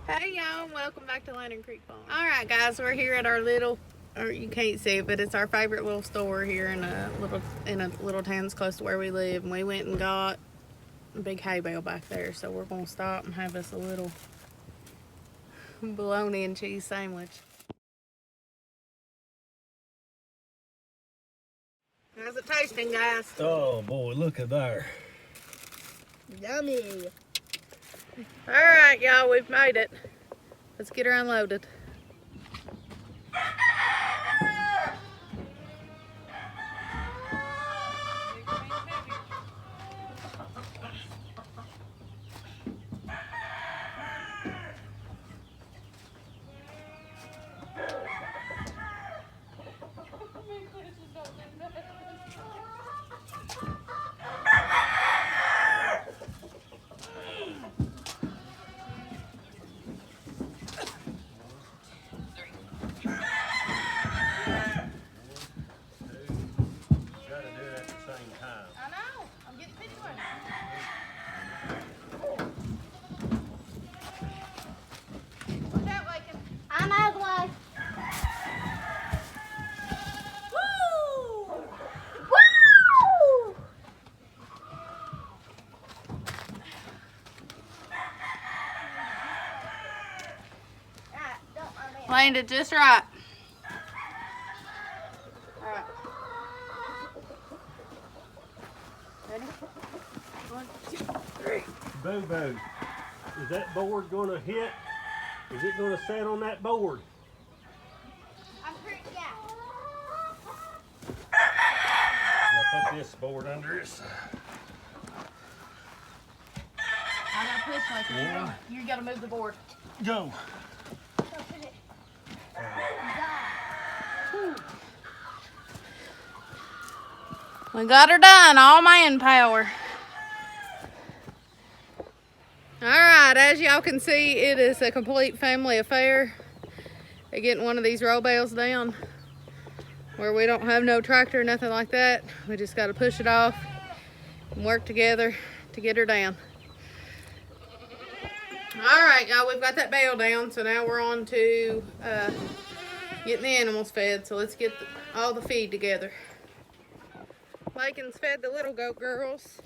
Hey y'all, welcome back to Lantern Creek Farm. Alright guys, we're here at our little, or you can't see it, but it's our favorite little store here in a little town close to where we live. And we went and got a big hay bale back there, so we're gonna stop and have us a little bologna and cheese sandwich. How's it tasting, guys? Oh boy, look at there. Yummy. Alright y'all, we've made it. Let's get her unloaded. I'm out of the way. Woo! Woo! Landed just right. Alright. Ready? 1, 2, 3. Boo-boo, is that board gonna hit? Is it gonna set on that board? I'm pretty, yeah. I'll put this board under it. I gotta push like Yeah. you gotta move the board. Go. We got her done, all manpower. Alright, as y'all can see, it is a complete family affair. Getting one of these roll bales down where we don't have no tractor, nothing like that. We just gotta push it off and work together to get her down. Alright, y'all, we've got that bale down, so now we're on to getting the animals fed. So let's get all the feed together. Lakin's fed the little goat girls.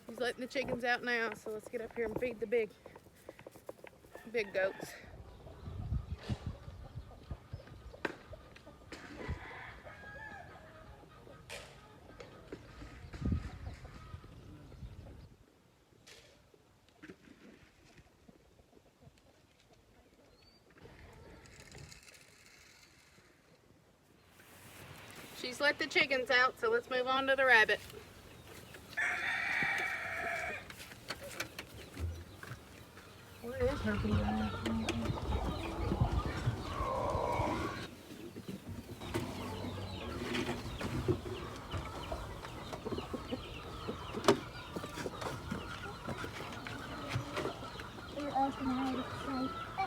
He's letting the chickens out now, so let's get up here and feed the big goats. She's let the chickens out, so let's move on to the rabbit. Where is her feeder now?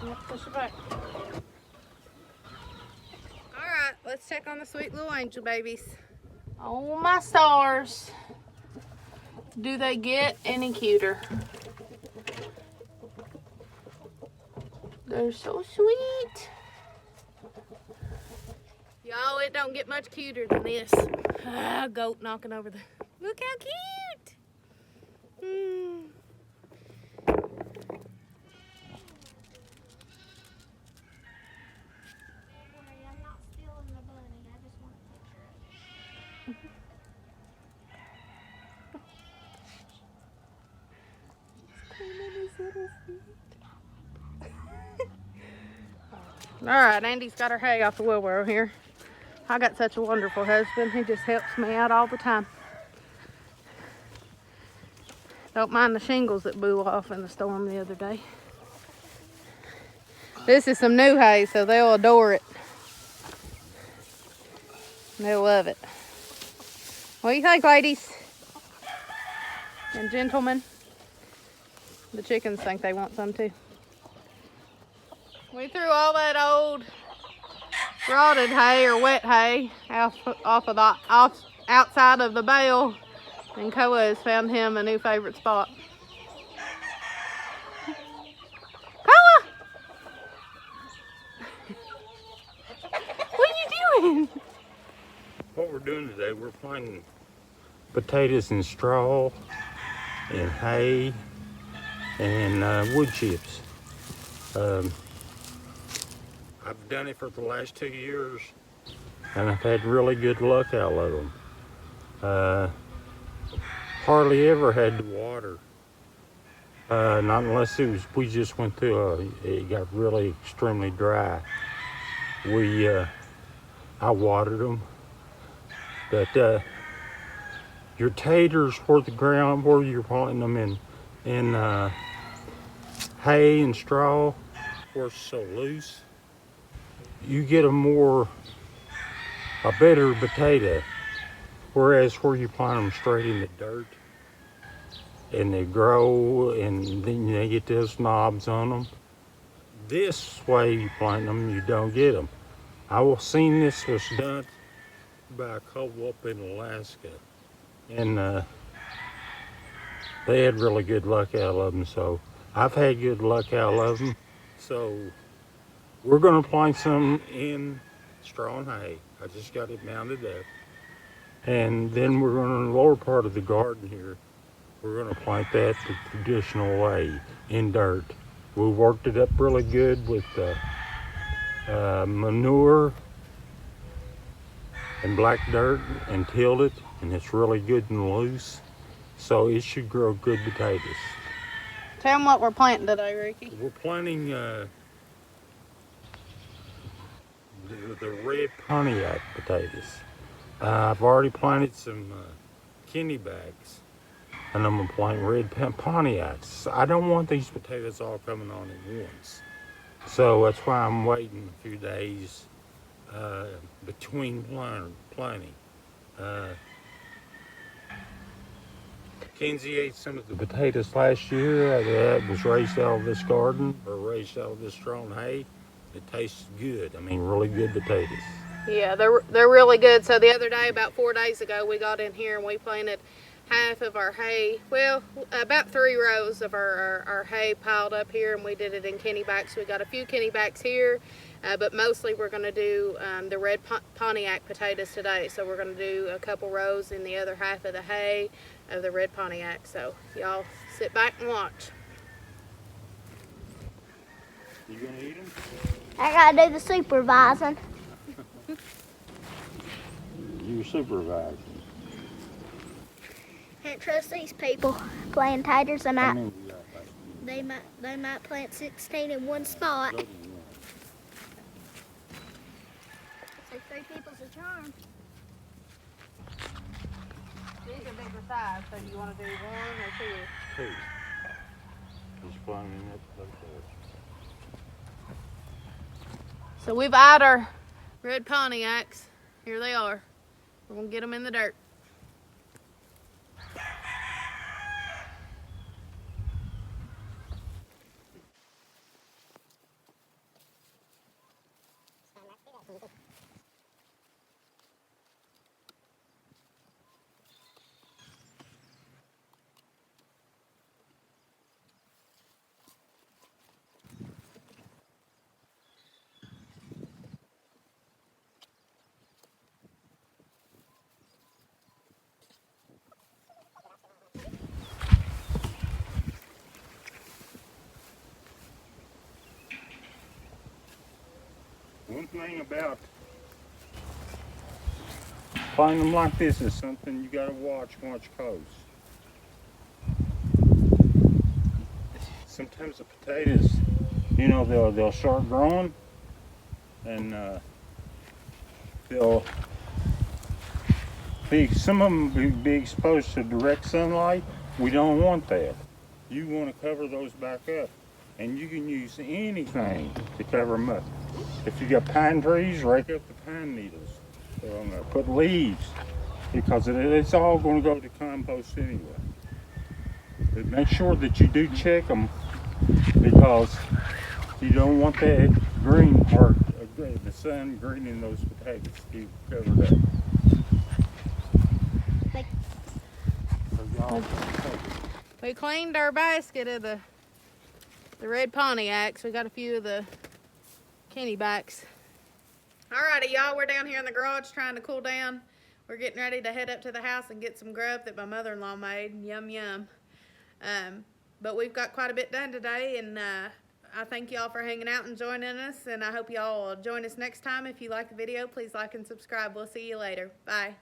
Yep, push it back. Alright, let's check on the sweet little angel babies. Oh my stars. Do they get any cuter? They're so sweet. Y'all, it don't get much cuter than this. Ah, goat knocking over the... Look how cute! I'm not stealing the bunny. I just want a picture of it. Alright, Andy's got her hay off the wheelbarrow here. I got such a wonderful husband. He just helps me out all the time. Don't mind the shingles that blew off in the storm the other day. This is some new hay, so they'll adore it. They'll love it. What do you think, ladies and gentlemen? The chickens think they want some too. We threw all that old rotted hay or wet hay outside of the bale, and Koa has found him a new favorite spot. Koa! What are you doing? What we're doing today, we're planting potatoes in straw and hay and wood chips. I've done it for the last 2 years and I've had really good luck out of them. Hardly ever had to water. Not unless we just went through it got really extremely dry. I watered them, but your taters where the ground, where you're planting them in hay and straw, where it's so loose, you get a better potato. Whereas where you plant them straight in the dirt, and they grow, and then they get those knobs on them. This way you plant them, you don't get them. I've seen this was done by a couple up in Alaska, and they had really good luck out of them. So I've had good luck out of them. So we're gonna plant some in straw and hay. I just got it mounded up, and then we're gonna, in the lower part of the garden here, we're gonna plant that the traditional way in dirt. We worked it up really good with manure and black dirt and tilled it, and it's really good and loose. So it should grow good potatoes. Tell them what we're planting today, Ricky. We're planting the red Pontiac potatoes. I've already planted some kidney bags, and I'm gonna plant red Pontiacs. I don't want these potatoes all coming on at once. So that's why I'm waiting a few days between planting. Kenzie ate some of the potatoes last year that was raised out of this garden, or raised out of this straw and hay. It tastes good. I mean, really good potatoes. Yeah, they're really good. So the other day, about 4 days ago, we got in here and we planted half of our hay. Well, about 3 rows of our hay piled up here, and we did it in kenny backs. We got a few kenny backs here, but mostly we're going to do the red Pontiac potatoes today. So we're going to do a couple rows in the other half of the hay of the red Pontiac. So y'all sit back and watch. You gonna eat them? I gotta do the supervising. You're supervising. Can't trust these people playing taters. They How might, many you got, baby? they might plant 16 in one spot. Loaded So 3 people's a charm. These are bigger size, so do you want to do 1 or 2? one. Two. Just planting it like that. So we've eyed our red Pontiacs. Here they are. We're gonna get them in the dirt. One thing about planting them like this is something you gotta watch close. Sometimes the potatoes, you know, they'll start growing, and some of them will be exposed to direct sunlight. We don't want that. You want to cover those back up, and you can use anything to cover them up. If you got pine trees, rake up the pine needles. Put leaves, because it's all going to go to compost anyway. But make sure that you do check them, because you don't want that green part of the sun greening those potatoes to be covered up. We cleaned our basket of the red Pontiacs. We got a few of the Kenny backs. Alrighty, y'all, we're down here in the garage trying to cool down. We're getting ready to head up to the house and get some grub that my mother-in-law made. Yum, yum. But we've got quite a bit done today, and I thank y'all for hanging out and joining us, and I hope y'all will join us next time. If you like the video, please like and subscribe. We'll see you later. Bye.